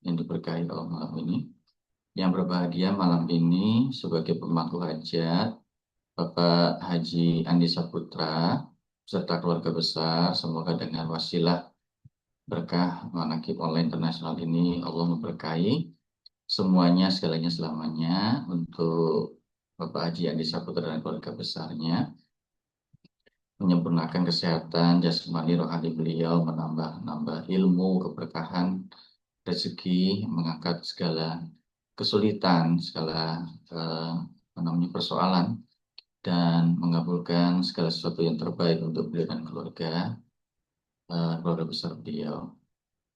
yang diberkahi Allah malam ini. Yang berbahagia malam ini sebagai pemangku hajat Bapak Haji Andi Saputra serta keluarga besar, semoga dengan wasilah berkah manaqib online internasional ini Allah memberkahi semuanya, segalanya, selamanya untuk Bapak Haji Andi Saputra dan keluarga besarnya, menyempurnakan kesehatan jasmani rohani beliau, menambah ilmu, keberkahan, rezeki, mengangkat segala kesulitan, segala persoalan, dan mengabulkan segala sesuatu yang terbaik untuk beliau dan keluarga besar beliau.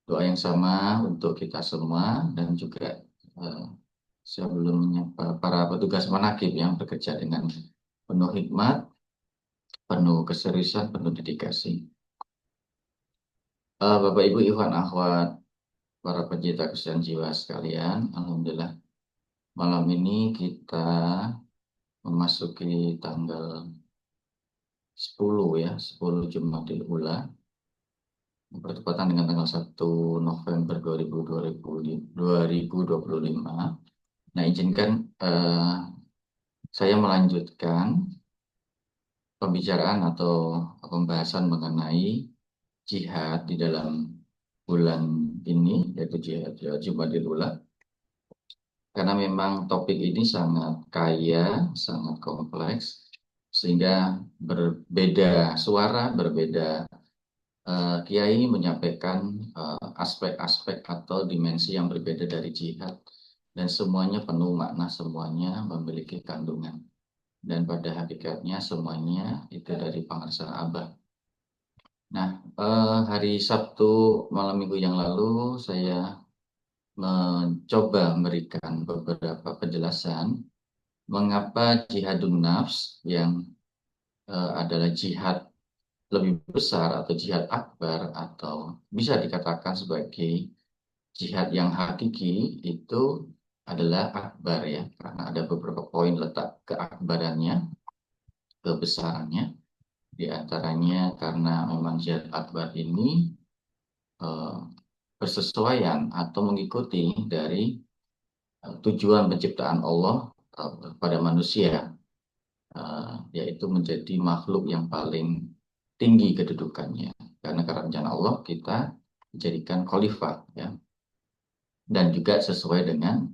Doa yang sama untuk kita semua dan juga eh, sebelumnya para petugas manakib yang bekerja dengan penuh hikmat, penuh keseriusan, penuh dedikasi. Bapak Ibu Ikhwan Akhwat, para pencinta kesehatan jiwa sekalian, alhamdulillah malam ini kita memasuki tanggal 10 ya, 10 Jumadil Ula, bertepatan dengan tanggal 1 November 2025. Nah, izinkan saya melanjutkan pembicaraan atau pembahasan mengenai jihad di dalam bulan ini, yaitu jihad Jumadil Ula. Karena memang topik ini sangat kaya, sangat kompleks, sehingga berbeda suara, berbeda kiai menyampaikan aspek-aspek atau dimensi yang berbeda dari jihad, dan semuanya penuh makna, semuanya memiliki kandungan, dan pada hakikatnya semuanya itu dari pengersaan Abah. Nah, hari Sabtu malam minggu yang lalu saya mencoba memberikan beberapa penjelasan mengapa jihadun nafs yang adalah jihad lebih besar atau jihad akbar, atau bisa dikatakan sebagai jihad yang hakiki, itu adalah akbar ya, karena ada beberapa poin letak keakbarannya, kebesarannya. Di antaranya karena memang jihad akbar ini eh, bersesuaian atau mengikuti dari tujuan penciptaan Allah pada manusia, yaitu menjadi makhluk yang paling tinggi kedudukannya. Karena rencana Allah kita dijadikan khalifah ya, dan juga sesuai dengan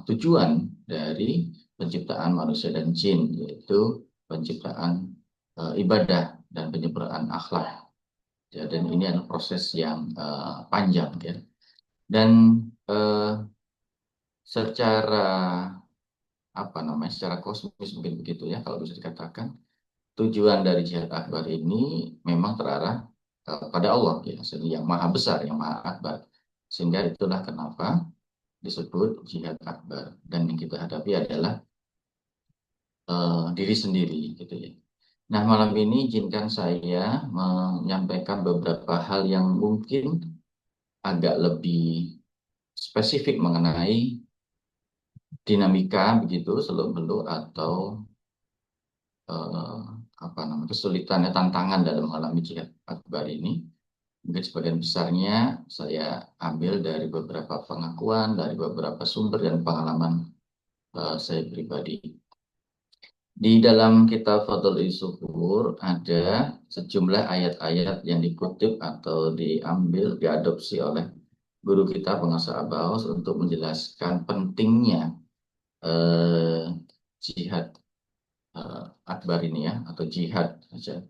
tujuan dari penciptaan manusia dan jin, yaitu penciptaan ibadah dan penyempurnaan akhlak. Ya, dan ini adalah proses yang panjang ya. Dan secara secara kosmis mungkin begitu ya, kalau bisa dikatakan tujuan dari jihad akbar ini memang terarah pada Allah ya, yang maha besar, yang maha akbar, sehingga itulah kenapa disebut jihad akbar, dan yang kita hadapi adalah diri sendiri gitu ya. Nah, malam ini izinkan saya menyampaikan beberapa hal yang mungkin agak lebih spesifik mengenai dinamika begitu seluk-beluk atau eh, kesulitannya, tantangan dalam mengalami jihad akbar ini. Mungkin sebagian besarnya saya ambil dari beberapa pengakuan, dari beberapa sumber dan pengalaman saya pribadi. Di dalam kitab Fathul Zuhur ada sejumlah ayat-ayat yang dikutip atau diambil, diadopsi oleh guru kita Pengusaha Abaus untuk menjelaskan pentingnya eh, jihad akbar ini ya, atau jihad saja.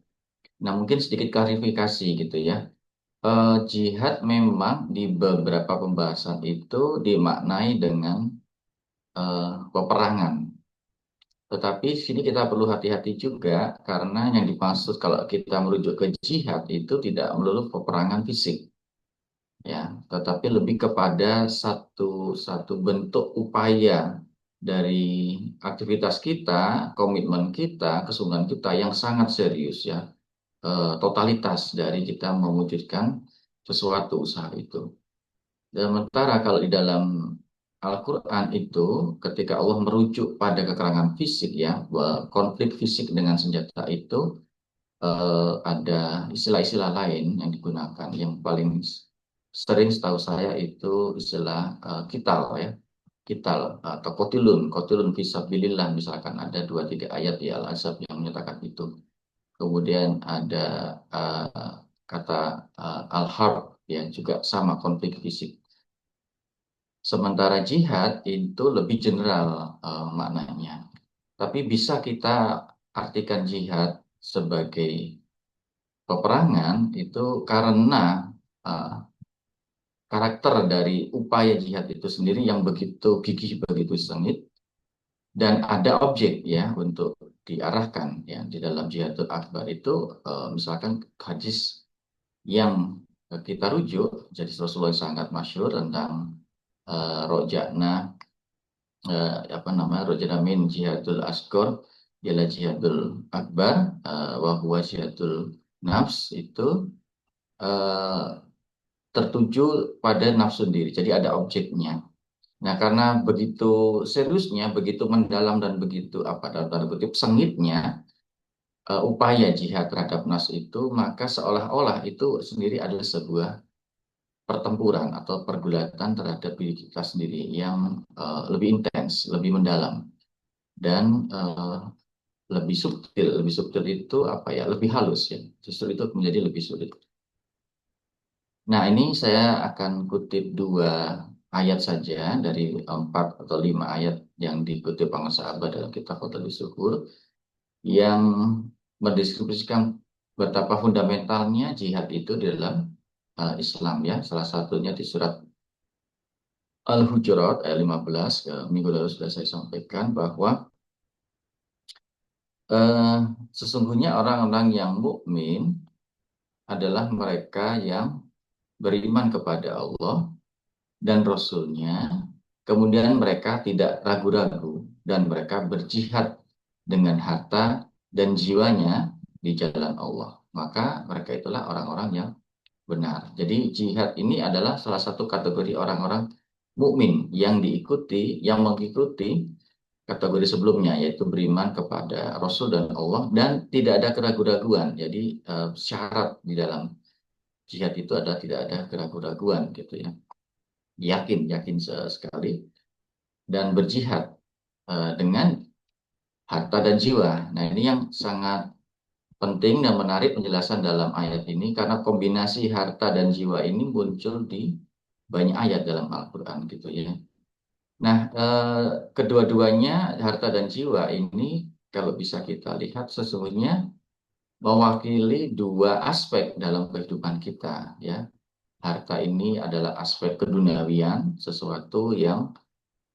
Nah, mungkin sedikit klarifikasi gitu ya. Jihad memang di beberapa pembahasan itu dimaknai dengan peperangan. Tetapi sini kita perlu hati-hati juga, karena yang dimaksud kalau kita merujuk ke jihad itu tidak melulu peperangan fisik, ya, tetapi lebih kepada satu bentuk upaya dari aktivitas kita, komitmen kita, kesungguhan kita yang sangat serius ya, totalitas dari kita mewujudkan sesuatu usaha itu. Sementara kalau di dalam Al-Quran itu, ketika Allah merujuk pada keterangan fisik ya, bahwa konflik fisik dengan senjata itu ada istilah-istilah lain yang digunakan. Yang paling sering setahu saya itu istilah kital ya, kital atau kotilun, kotilun fisabilillah, misalkan ada 2-3 ayat di Al-Ahzab yang menyatakan itu. Kemudian ada kata al-harb ya, juga sama, konflik fisik. Sementara jihad itu lebih general maknanya. Tapi bisa kita artikan jihad sebagai peperangan itu karena uh, karakter dari upaya jihad itu sendiri yang begitu gigih, begitu sengit, dan ada objek ya untuk diarahkan ya di dalam jihadul akbar itu, misalkan hadis yang kita rujuk, jadi Rasulullah sangat masyhur tentang rojakna, apa namanya, rojakna min jihadul asgor ialah jihadul akbar, wa huwa jihadul nafs, itu eh, tertuju pada nafsu sendiri. Jadi ada objeknya. Nah, karena begitu seriusnya, begitu mendalam dan begitu apa, dalam tanda kutip sengitnya upaya jihad terhadap nafsu itu, maka seolah-olah itu sendiri adalah sebuah pertempuran atau pergulatan terhadap diri kita sendiri yang lebih intens, lebih mendalam, dan lebih subtil. Lebih subtil itu apa ya? Lebih halus ya. Justru itu menjadi lebih sulit. Nah, ini saya akan kutip 2 ayat saja dari 4 atau 5 ayat yang dikutip para sahabat dalam kitab Fathul Syukur, yang mendeskripsikan betapa fundamentalnya jihad itu di dalam Islam ya. Salah satunya di surat Al-Hujurat ayat 15, minggu lalu sudah saya sampaikan bahwa eh, sesungguhnya orang-orang yang mukmin adalah mereka yang beriman kepada Allah dan Rasul-Nya, kemudian mereka tidak ragu-ragu dan mereka berjihad dengan harta dan jiwanya di jalan Allah. Maka mereka itulah orang-orang yang benar. Jadi jihad ini adalah salah satu kategori orang-orang mukmin yang diikuti, yang mengikuti kategori sebelumnya, yaitu beriman kepada Rasul dan Allah dan tidak ada keraguan-raguan. Jadi syarat di dalam jihad itu adalah tidak ada keraguan-raguan gitu ya. Yakin, yakin sekali, dan berjihad dengan harta dan jiwa. Nah, ini yang sangat penting dan menarik penjelasan dalam ayat ini, karena kombinasi harta dan jiwa ini muncul di banyak ayat dalam Al-Quran gitu ya. Nah, kedua-duanya, harta dan jiwa ini, kalau bisa kita lihat sesungguhnya mewakili 2 aspek dalam kehidupan kita ya. Harta ini adalah aspek keduniawian, sesuatu yang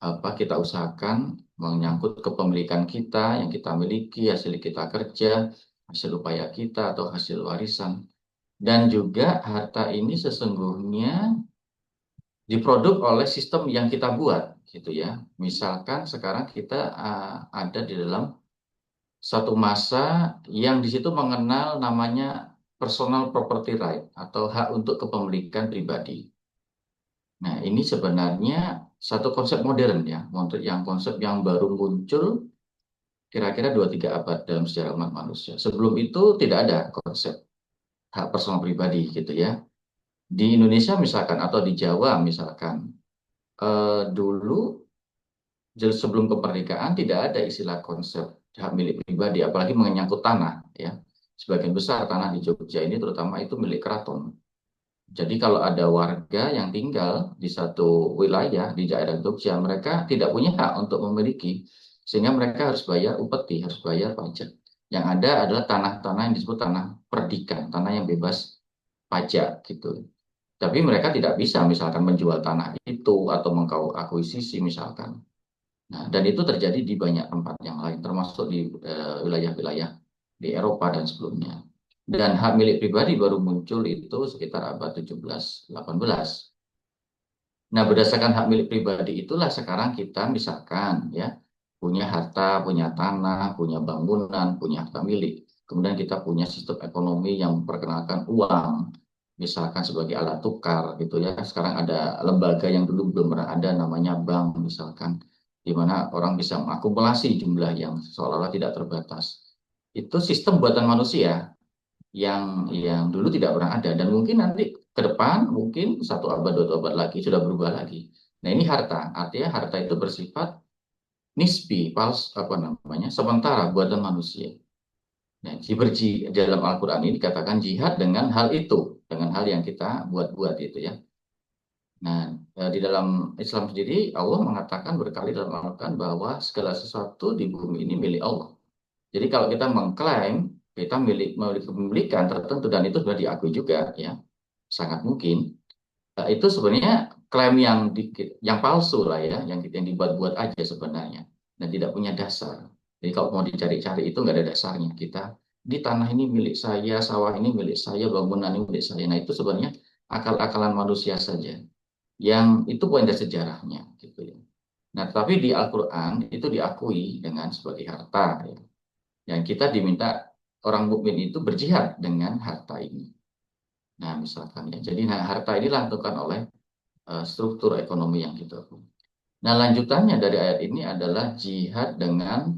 apa kita usahakan, menyangkut kepemilikan kita yang kita miliki, hasil kita kerja, hasil upaya kita atau hasil warisan. Dan juga harta ini sesungguhnya diproduk oleh sistem yang kita buat gitu ya. Misalkan sekarang kita ada di dalam satu masa yang di situ mengenal namanya personal property right atau hak untuk kepemilikan pribadi. Nah, ini sebenarnya satu konsep modern ya, untuk yang konsep yang baru muncul kira-kira 2-3 abad dalam sejarah umat manusia. Sebelum itu tidak ada konsep hak personal pribadi gitu ya. Di Indonesia misalkan atau di Jawa misalkan, dulu sebelum kemerdekaan tidak ada istilah konsep hak milik pribadi, apalagi menyangkut tanah ya. Sebagian besar tanah di Jogja ini terutama itu milik keraton. Jadi kalau ada warga yang tinggal di satu wilayah di daerah Jogja, mereka tidak punya hak untuk memiliki, sehingga mereka harus bayar upeti, harus bayar pajak. Yang ada adalah tanah-tanah yang disebut tanah perdikan, tanah yang bebas pajak gitu. Tapi mereka tidak bisa misalkan menjual tanah itu atau mengkuisisi misalkan. Nah, dan itu terjadi di banyak tempat yang lain, termasuk di wilayah-wilayah di Eropa dan sebelumnya. Dan hak milik pribadi baru muncul itu sekitar abad 17-18. Nah, berdasarkan hak milik pribadi itulah sekarang kita misalkan ya punya harta, punya tanah, punya bangunan, punya harta milik. Kemudian kita punya sistem ekonomi yang memperkenalkan uang, misalkan sebagai alat tukar gitu ya. Sekarang ada lembaga yang dulu belum pernah ada, namanya bank misalkan, di mana orang bisa mengakumulasi jumlah yang seolah-olah tidak terbatas. Itu sistem buatan manusia yang dulu tidak pernah ada dan mungkin nanti ke depan mungkin 1 abad 2 abad lagi sudah berubah lagi. Nah ini harta, artinya harta itu bersifat nisbi, pals apa namanya, sementara buatan manusia. Nah, dalam Al-Quran ini dikatakan jihad dengan hal itu, dengan hal yang kita buat-buat itu ya. Nah, di dalam Islam sendiri Allah mengatakan berkali dalam Al-Quran bahwa segala sesuatu di bumi ini milik Allah. Jadi kalau kita mengklaim kita memiliki kepemilikan tertentu dan itu sudah diakui juga ya, sangat mungkin. Itu sebenarnya klaim yang palsu lah ya, yang dibuat-buat aja sebenarnya dan tidak punya dasar. Jadi kalau mau dicari-cari itu nggak ada dasarnya. Kita di tanah ini milik saya, sawah ini milik saya, bangunan ini milik saya. Nah itu sebenarnya akal-akalan manusia saja. Yang itu poin dari sejarahnya gitu ya. Nah tapi di Al-Quran itu diakui dengan sebagai harta ya. Yang kita diminta orang mukmin itu berjihad dengan harta ini. Nah misalkan ya. Jadi harta ini dilakukan oleh struktur ekonomi yang kita punya. Nah, lanjutannya dari ayat ini adalah jihad dengan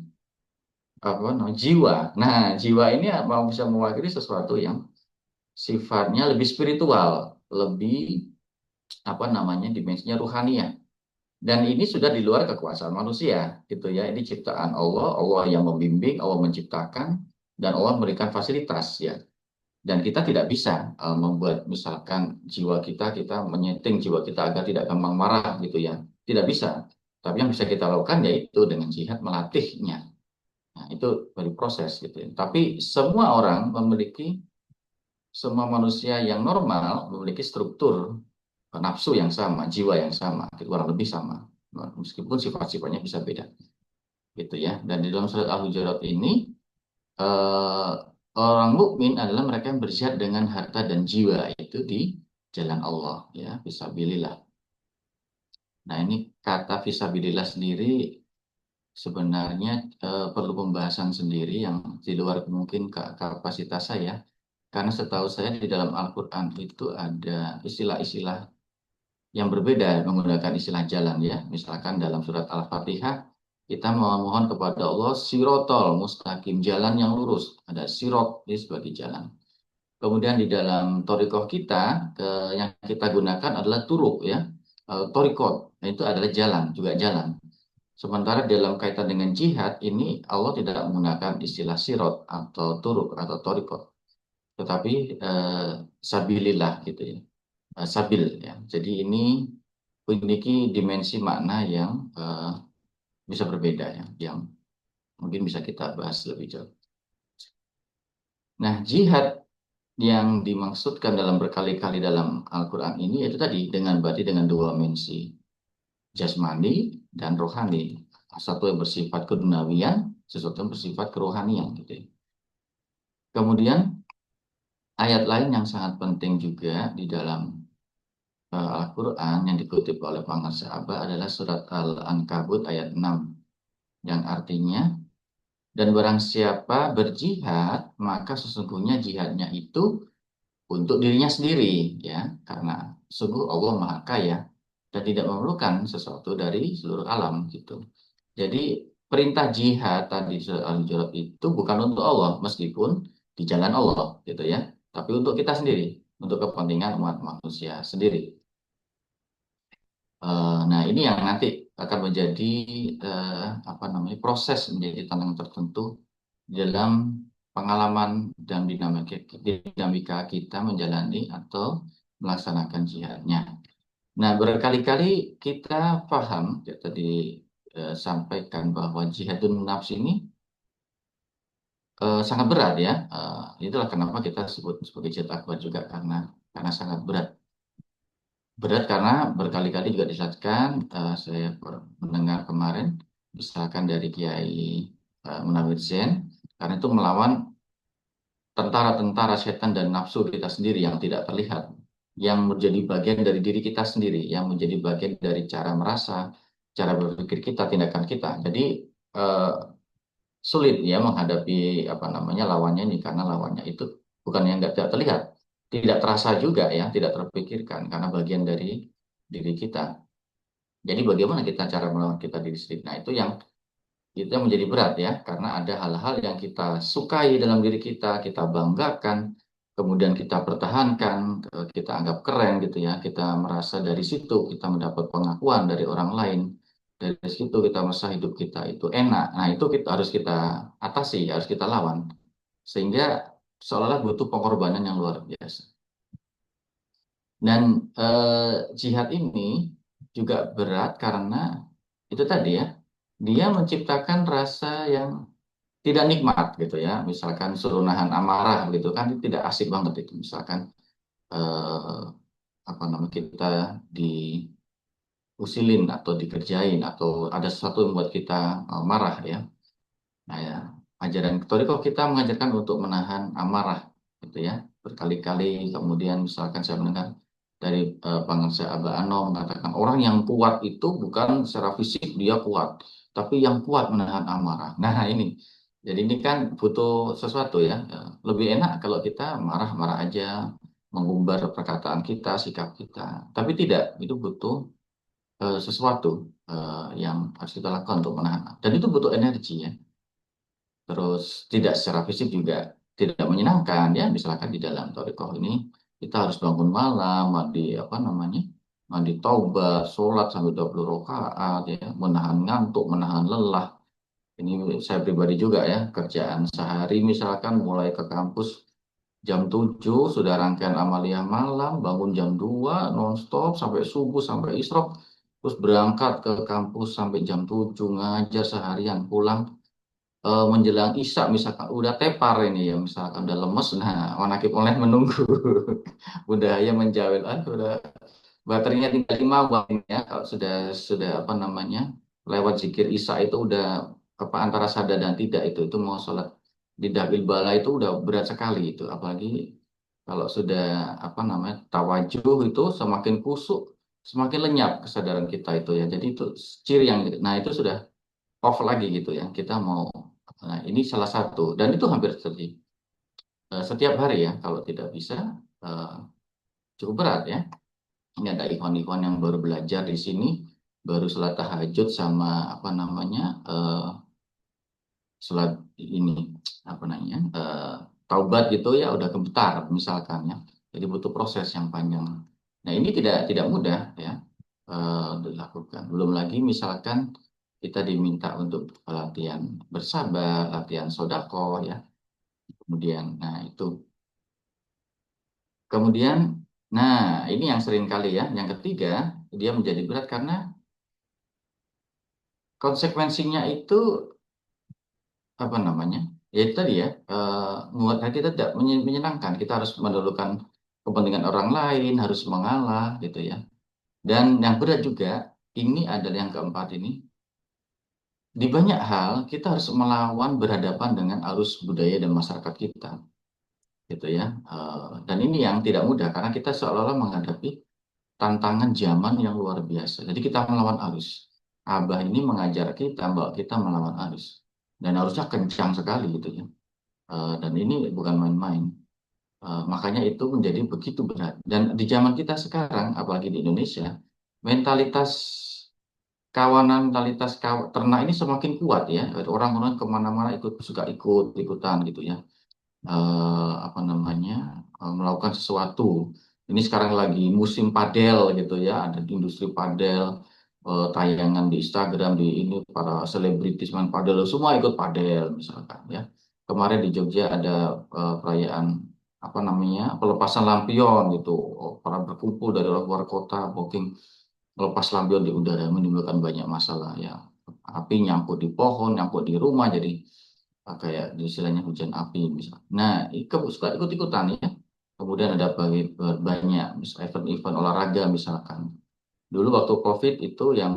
apa namanya jiwa. Nah, jiwa ini mau bisa mewakili sesuatu yang sifatnya lebih spiritual, lebih apa namanya dimensinya ruhania. Dan ini sudah di luar kekuasaan manusia, gitu ya. Ini ciptaan Allah, Allah yang membimbing, Allah menciptakan, dan Allah memberikan fasilitas ya. Dan kita tidak bisa membuat misalkan kita menyeting jiwa kita agar tidak gampang marah gitu ya. Tidak bisa. Tapi yang bisa kita lakukan yaitu dengan jihad melatihnya. Nah, itu dari proses gitu ya. Tapi semua manusia yang normal memiliki struktur nafsu yang sama, jiwa yang sama, kurang lebih sama. Meskipun sifat-sifatnya bisa beda. Gitu ya. Dan di dalam surat Al-Hujurat ini eh, orang mukmin adalah mereka yang berjihad dengan harta dan jiwa itu di jalan Allah ya, fisabilillah. Nah, ini kata fisabilillah sendiri sebenarnya perlu pembahasan sendiri yang di luar mungkin kapasitas saya. Karena setahu saya di dalam Al-Quran itu ada istilah-istilah yang berbeda menggunakan istilah jalan ya. Misalkan dalam surat Al-Fatihah kita memohon kepada Allah sirotol mustaqim, jalan yang lurus. Ada sirot ini sebagai jalan. Kemudian di dalam torikoh kita yang kita gunakan adalah turuk ya, torikot. Nah, itu adalah jalan, juga jalan. Sementara dalam kaitan dengan jihad ini Allah tidak menggunakan istilah sirot atau turuk atau torikot, tetapi sabilillah gitu ya, sabil ya. Jadi ini memiliki dimensi makna yang bisa berbeda ya, yang mungkin bisa kita bahas lebih jauh. Nah, jihad yang dimaksudkan dalam berkali-kali dalam Al-Quran ini itu tadi berarti dengan dua dimensi jasmani dan rohani. Satu yang bersifat keduniawian, sesuatu yang bersifat kerohanian gitu ya. Kemudian ayat lain yang sangat penting juga di dalam Al-Quran yang dikutip oleh para sahabat adalah surat Al-Ankabut ayat 6 yang artinya dan barang siapa berjihad maka sesungguhnya jihadnya itu untuk dirinya sendiri ya karena sungguh Allah Maha Kaya dan tidak memerlukan sesuatu dari seluruh alam gitu. Jadi perintah jihad tadi Al-Hujurat itu bukan untuk Allah meskipun di jalan Allah gitu ya, tapi untuk kita sendiri, untuk kepentingan umat manusia sendiri. Nah ini yang nanti akan menjadi apa namanya proses menjadi tantangan tertentu dalam pengalaman dan dinamika kita menjalani atau melaksanakan jihadnya. Nah, berkali-kali kita paham, ya, tadi sampaikan bahwa jihadun nafs ini sangat berat ya. Itulah kenapa kita sebut sebagai jihad akbar juga karena sangat berat. Berat karena berkali-kali juga dijelaskan, saya mendengar kemarin, misalkan dari Kiai Munawir Zain, karena itu melawan tentara-tentara setan dan nafsu kita sendiri yang tidak terlihat, yang menjadi bagian dari diri kita sendiri, yang menjadi bagian dari cara merasa, cara berpikir kita, tindakan kita. Jadi eh, sulit ya menghadapi apa namanya lawannya ini karena lawannya itu bukan yang tidak terlihat, tidak terasa juga ya, tidak terpikirkan karena bagian dari diri kita. Jadi bagaimana kita cara melawan kita diri sendiri? Nah itu yang menjadi berat ya, karena ada hal-hal yang kita sukai dalam diri kita banggakan, kemudian kita pertahankan, kita anggap keren gitu ya, kita merasa dari situ kita mendapat pengakuan dari orang lain, dari situ kita merasa hidup kita itu enak. Nah, itu kita harus kita atasi, harus kita lawan, sehingga seolah-olah butuh pengorbanan yang luar biasa. Dan jihad ini juga berat karena itu tadi ya, dia menciptakan rasa yang tidak nikmat gitu ya. Misalkan suruh nahan amarah gitu kan, itu tidak asik banget itu. Misalkan eh, apa namanya, kita diusilin atau dikerjain atau ada sesuatu yang membuat kita marah ya. Nah ya, ajaran Katolik kok kita mengajarkan untuk menahan amarah gitu ya. Berkali-kali kemudian misalkan saya mendengar dari pengarsa Abah Ano mengatakan orang yang kuat itu bukan secara fisik dia kuat, tapi yang kuat menahan amarah. Nah ini, jadi ini kan butuh sesuatu ya. Lebih enak kalau kita marah-marah aja, mengumbar perkataan kita, sikap kita. Tapi tidak, itu butuh sesuatu yang harus kita lakukan untuk menahan. Dan itu butuh energi ya. Terus tidak secara fisik juga tidak menyenangkan ya. Misalkan di dalam Thoriko ini kita harus bangun malam, mandi apa namanya, mandi taubat, sholat sampai 20 rakaat ya, menahan ngantuk, menahan lelah. Ini saya pribadi juga ya, kerjaan sehari misalkan mulai ke kampus jam 7 sudah rangkaian amalia malam, bangun jam 2 nonstop sampai subuh sampai isrok, terus berangkat ke kampus sampai jam 7 ngajar seharian, pulang menjelang Isya misalkan udah tepar ini ya, misalkan udah lemes, nah wanakib online menunggu udah ya menjawel, udah baterainya tinggal 5 ya, kalau sudah apa namanya lewat zikir Isya itu udah apa antara sadar dan tidak, itu mau sholat di Dabil Bala itu udah berat sekali itu, apalagi kalau sudah apa namanya tawajuh itu semakin kusuk semakin lenyap kesadaran kita itu ya, jadi itu ciri yang, nah itu sudah off lagi gitu ya, kita mau, nah ini salah satu dan itu hampir terjadi setiap hari ya, kalau tidak bisa eh, cukup berat ya. Ini ada ikhwan-ikhwan yang baru belajar di sini, baru sholat tahajud sama apa namanya sholat ini apa namanya taubat gitu ya, udah gemetar misalkan ya, jadi butuh proses yang panjang. Nah ini tidak mudah ya dilakukan, belum lagi misalkan kita diminta untuk latihan bersabar, latihan sodako ya. Kemudian, nah itu. Kemudian, nah ini yang sering kali ya. Yang ketiga, dia menjadi berat karena konsekuensinya itu apa namanya? Ya itu tadi ya, membuat hati kita tidak menyenangkan. Kita harus mendahulukan kepentingan orang lain, harus mengalah gitu ya. Dan yang berat juga, ini adalah yang keempat ini. Di banyak hal kita harus melawan berhadapan dengan arus budaya dan masyarakat kita, gitu ya. Dan ini yang tidak mudah karena kita seolah-olah menghadapi tantangan zaman yang luar biasa. Jadi kita melawan arus. Abah ini mengajar kita bahwa kita melawan arus. Dan arusnya kencang sekali gitu ya. Dan ini bukan main-main. Makanya itu menjadi begitu berat. Dan di zaman kita sekarang, apalagi di Indonesia, mentalitas kawanan, mentalitas ternak ini semakin kuat ya. Orang-orang kemana-mana ikut suka ikut-ikutan gitu ya. Apa namanya melakukan sesuatu. Ini sekarang lagi musim padel gitu ya, ada di industri padel, tayangan di Instagram di ini para selebritis main padel semua ikut padel misalkan ya. Kemarin di Jogja ada perayaan apa namanya pelepasan lampion gitu. Para berkumpul dari luar kota booking melepas lampion di udara, menimbulkan banyak masalah ya. Api nyangkut di pohon, nyangkut di rumah, jadi kayak istilahnya hujan api misalnya. Nah, suka ikut-ikutan ya. Kemudian ada banyak event-event olahraga misalkan. Dulu waktu COVID itu yang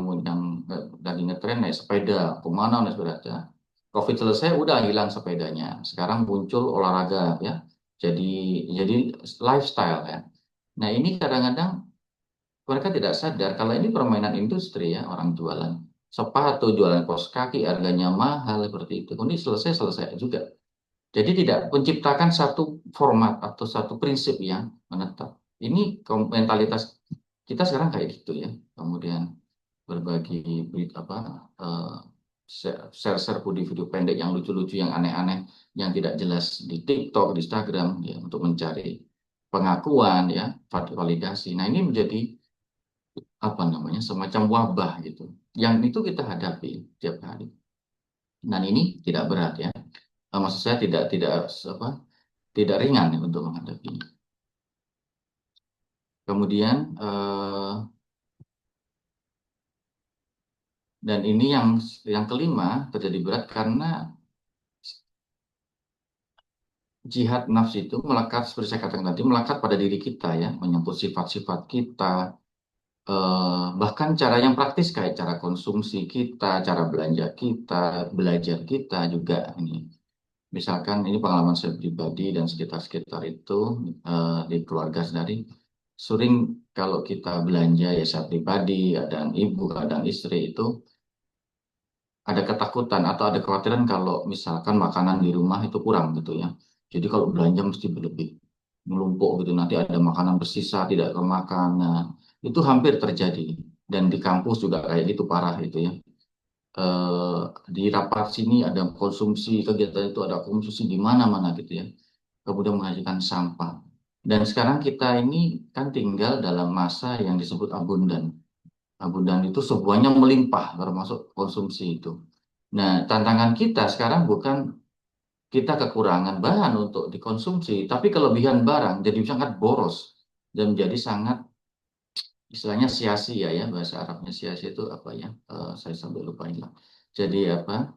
lagi ngetren naik sepeda, kemana naik sepeda. COVID selesai udah hilang sepedanya. Sekarang muncul olahraga ya. Jadi jadi lifestyle ya. Nah ini kadang-kadang mereka tidak sadar kalau ini permainan industri ya, orang jualan sepatu, jualan kaos kaki, harganya mahal seperti itu. Ini selesai-selesai juga. Jadi tidak menciptakan satu format atau satu prinsip yang menetap. Ini mentalitas kita sekarang kayak gitu ya. Kemudian berbagi apa share-share video pendek yang lucu-lucu, yang aneh-aneh, yang tidak jelas di TikTok, di Instagram, ya, untuk mencari pengakuan, ya, validasi. Nah, ini menjadi apa namanya, semacam wabah gitu, yang itu kita hadapi tiap hari. Dan ini tidak berat ya. Maksud saya tidak apa, tidak ringan ya untuk menghadapinya. Kemudian dan ini yang kelima terjadi berat karena jihad nafsu itu melekat, seperti saya katakan tadi, melekat pada diri kita ya, menyangkut sifat-sifat kita, bahkan cara yang praktis kayak cara konsumsi kita, cara belanja kita, belajar kita juga ini. Misalkan ini pengalaman saya pribadi dan sekitar-sekitar itu, di keluarga sendiri, sering kalau kita belanja ya, saya pribadi, kadang ibu, kadang istri itu ada ketakutan atau ada kekhawatiran kalau misalkan makanan di rumah itu kurang gitu ya. Jadi kalau belanja mesti berlebih, menumpuk gitu, nanti ada makanan bersisa tidak kemakan. Nah, itu hampir terjadi dan di kampus juga kayak gitu, parah itu ya. Eh, di rapat sini ada konsumsi, kegiatan itu ada konsumsi di mana-mana gitu ya. Kemudian menghasilkan sampah. Dan sekarang kita ini kan tinggal dalam masa yang disebut abundan. Abundan itu semuanya melimpah, termasuk konsumsi itu. Nah, tantangan kita sekarang bukan kita kekurangan bahan untuk dikonsumsi, tapi kelebihan barang jadi sangat boros dan menjadi sangat, istilahnya sia-sia ya, bahasa Arabnya sia-sia itu apa ya? Saya sampai lupain lah. Jadi apa?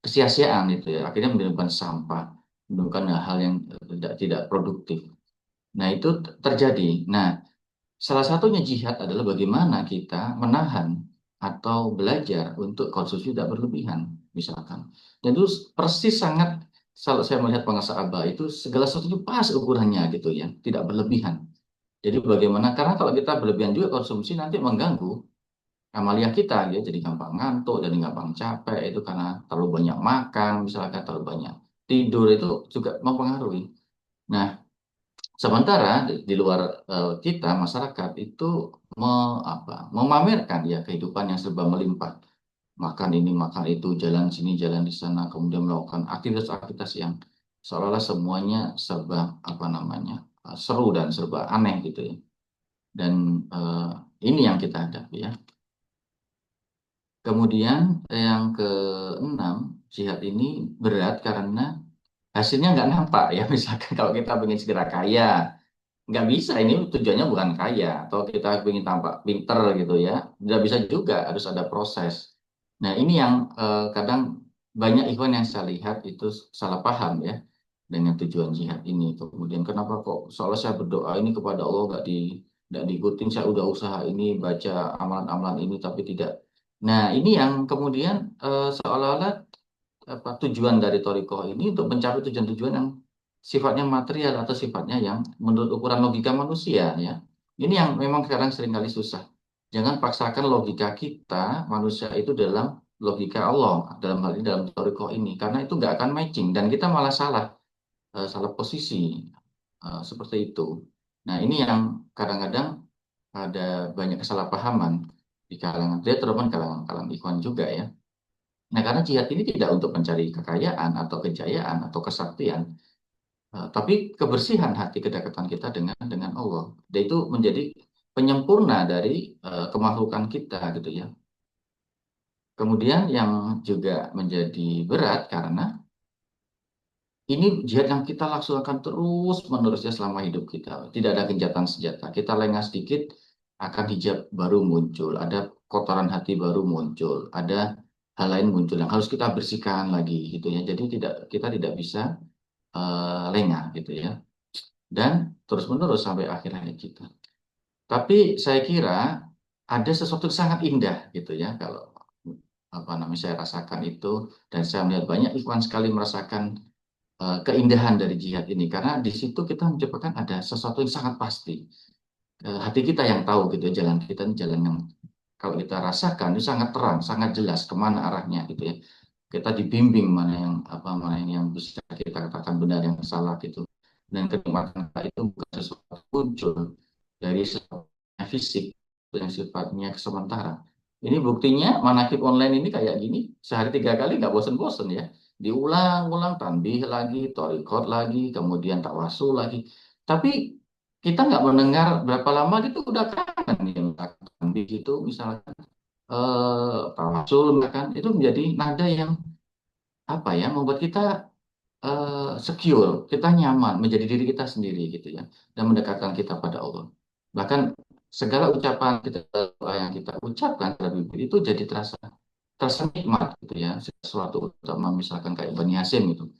Kesia-siaan itu ya, akhirnya menimbulkan sampah, menimbulkan hal yang tidak produktif. Nah, itu terjadi. Nah, salah satunya jihad adalah bagaimana kita menahan atau belajar untuk konsumsi tidak berlebihan, misalkan. Dan itu persis sangat, kalau saya melihat pengusaha itu segala sesuatu itu pas ukurannya gitu ya, tidak berlebihan. Jadi bagaimana? Karena kalau kita berlebihan juga konsumsi nanti mengganggu amalia kita ya, jadi gampang ngantuk, jadi gampang capek itu karena terlalu banyak makan, misalkan terlalu banyak tidur itu juga mempengaruhi. Nah, sementara di luar kita, masyarakat itu memamerkan ya kehidupan yang serba melimpah. Makan ini, makan itu, jalan sini, jalan di sana, kemudian melakukan aktivitas-aktivitas yang seolah-olah semuanya serba apa namanya, seru dan serba aneh gitu ya. Dan ini yang kita hadapi ya. Kemudian yang keenam, jihad ini berat karena hasilnya nggak nampak ya. Misalkan kalau kita ingin segera kaya, nggak bisa, ini tujuannya bukan kaya atau kita ingin tampak pinter gitu ya, nggak bisa juga, harus ada proses. Nah, ini yang kadang banyak ikhwan yang saya lihat itu salah paham ya dengan tujuan jihad ini. Kemudian kenapa kok soalnya saya berdoa ini kepada Allah nggak diikutin, saya udah usaha ini baca amalan-amalan ini tapi tidak. Nah, ini yang kemudian seolah-olah apa, tujuan dari Torikoh ini untuk mencapai tujuan-tujuan yang sifatnya material atau sifatnya yang menurut ukuran logika manusia ya. Ini yang memang sekarang seringkali susah. Jangan paksakan logika kita manusia itu dalam logika Allah, dalam hal ini dalam Torikoh ini, karena itu nggak akan matching dan kita malah salah, salah posisi, seperti itu. Nah, ini yang kadang-kadang ada banyak kesalahpahaman di kalangan dia, terutama kalangan ikhwan juga ya. Nah, karena jihad ini tidak untuk mencari kekayaan atau kejayaan atau kesaktian, tapi kebersihan hati, kedekatan kita dengan Allah. Dan itu menjadi penyempurna dari kemakhlukan kita gitu ya. Kemudian yang juga menjadi berat karena ini jihad yang kita laksanakan terus menerusnya selama hidup kita. Tidak ada gencatan senjata. Kita lengah sedikit, akan hijab baru muncul, ada kotoran hati baru muncul, ada hal lain muncul yang harus kita bersihkan lagi gitu ya. Jadi kita tidak bisa lengah gitu ya. Dan terus-menerus sampai akhir hayat kita. Tapi saya kira ada sesuatu yang sangat indah gitu ya, kalau apa namanya saya rasakan itu, dan saya melihat banyak ikhwan sekali merasakan keindahan dari jihad ini karena di situ kita menciptakan ada sesuatu yang sangat pasti. Hati kita yang tahu gitu ya, jalan kita ini jalan yang kalau kita rasakan itu sangat terang, sangat jelas kemana arahnya gitu ya. Kita dibimbing mana yang apa, mana yang bisa kita katakan benar, yang salah gitu. Dan kenikmatan itu bukan sesuatu muncul dari sifatnya fisik, yang sifatnya sementara. Ini buktinya manakib online ini kayak gini, sehari 3 kali nggak bosen-bosen ya. Diulang-ulang, tanbih lagi, torikot lagi, kemudian tawasul lagi. Tapi kita nggak mendengar berapa lama gitu udah kangen nih. Tanbih itu misalnya tawasul bahkan itu menjadi nada yang apa ya, membuat kita secure, kita nyaman menjadi diri kita sendiri gitu ya, dan mendekatkan kita pada Allah. Bahkan segala ucapan kita yang kita ucapkan dalam bibir itu jadi terasa terasa nikmat gitu ya, sesuatu utama misalkan kayak Bani Hasyim gitu.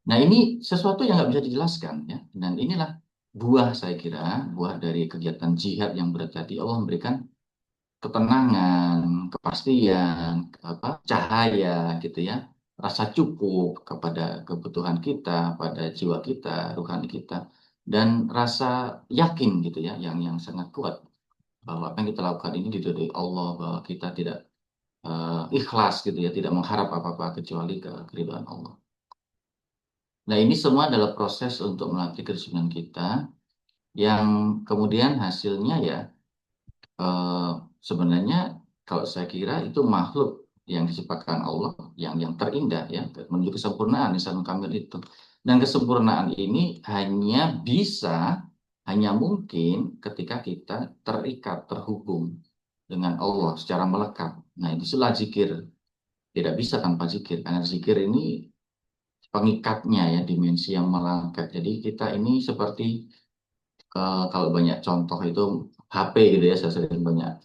Nah ini sesuatu yang nggak bisa dijelaskan ya, dan inilah buah saya kira buah dari kegiatan jihad yang berat tadi. Allah memberikan ketenangan, kepastian, apa, cahaya gitu ya, rasa cukup kepada kebutuhan kita, pada jiwa kita, rohani kita, dan rasa yakin gitu ya, yang sangat kuat bahwa apa yang kita lakukan ini diridhoi Allah, bahwa kita tidak ikhlas gitu ya, tidak mengharap apa-apa kecuali keridhaan Allah. Nah ini semua adalah proses untuk melatih kedisiplinan kita, yang kemudian hasilnya ya eh, sebenarnya kalau saya kira itu makhluk yang diciptakan Allah yang terindah ya, menuju kesempurnaan Insanul Kamil itu. Dan kesempurnaan ini hanya mungkin ketika kita terikat, terhubung dengan Allah secara melekat. Nah, itulah zikir. Tidak bisa tanpa zikir, karena zikir ini pengikatnya ya, dimensi yang melangkat. Jadi kita ini seperti kalau banyak contoh itu HP gitu ya, saya sering banyak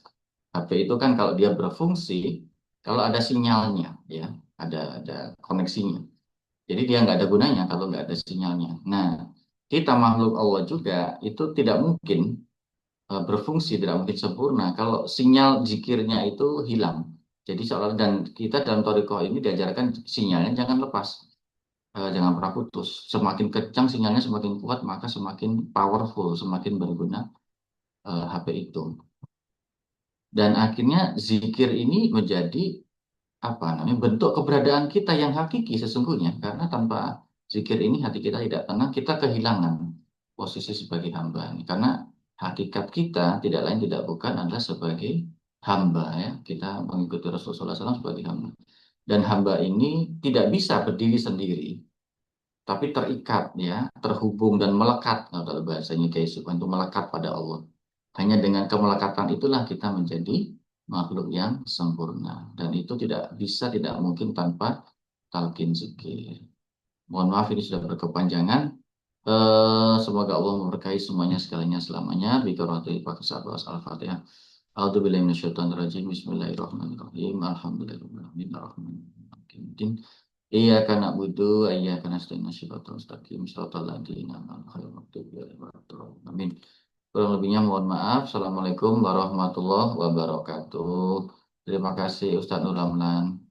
HP itu kan kalau dia berfungsi, kalau ada sinyalnya, ya, ada koneksinya. Jadi dia nggak ada gunanya kalau nggak ada sinyalnya. Nah, kita makhluk Allah juga itu tidak mungkin berfungsi, tidak mungkin sempurna kalau sinyal zikirnya itu hilang. Jadi seolah dan kita dalam Thariqah ini diajarkan sinyalnya jangan lepas, jangan pernah putus. Semakin kencang sinyalnya semakin kuat, maka semakin powerful, semakin berguna HP itu. Dan akhirnya zikir ini menjadi apa namanya, bentuk keberadaan kita yang hakiki sesungguhnya, karena tanpa zikir ini hati kita tidak tenang, kita kehilangan posisi sebagai hamba ini, karena hakikat kita tidak lain tidak bukan adalah sebagai hamba ya, kita mengikuti Rasulullah SAW sebagai hamba, dan hamba ini tidak bisa berdiri sendiri tapi terikat ya, terhubung dan melekat, kalau dalam bahasanya kayak itu melekat pada Allah. Hanya dengan kemelekatan itulah kita menjadi makhluk yang sempurna, dan itu tidak bisa, tidak mungkin tanpa talqin zikir. Mohon maaf ini sudah berkepanjangan. Semoga Allah memberkahi semuanya segalanya selamanya. Bikaratul Fatihah Al-Fatihah. A'udzubillahi minasyaitonirrajim. Bismillahirrahmanirrahim. Alhamdulillahirabbil alamin. Iyyaka na'budu wa iyyaka nasta'in shiratal mustaqim shiratal ladzina an'amta 'alaihim. Amin. Kurang lebihnya mohon maaf. Assalamualaikum warahmatullahi wabarakatuh. Terima kasih Ustaz Nur Ramlan.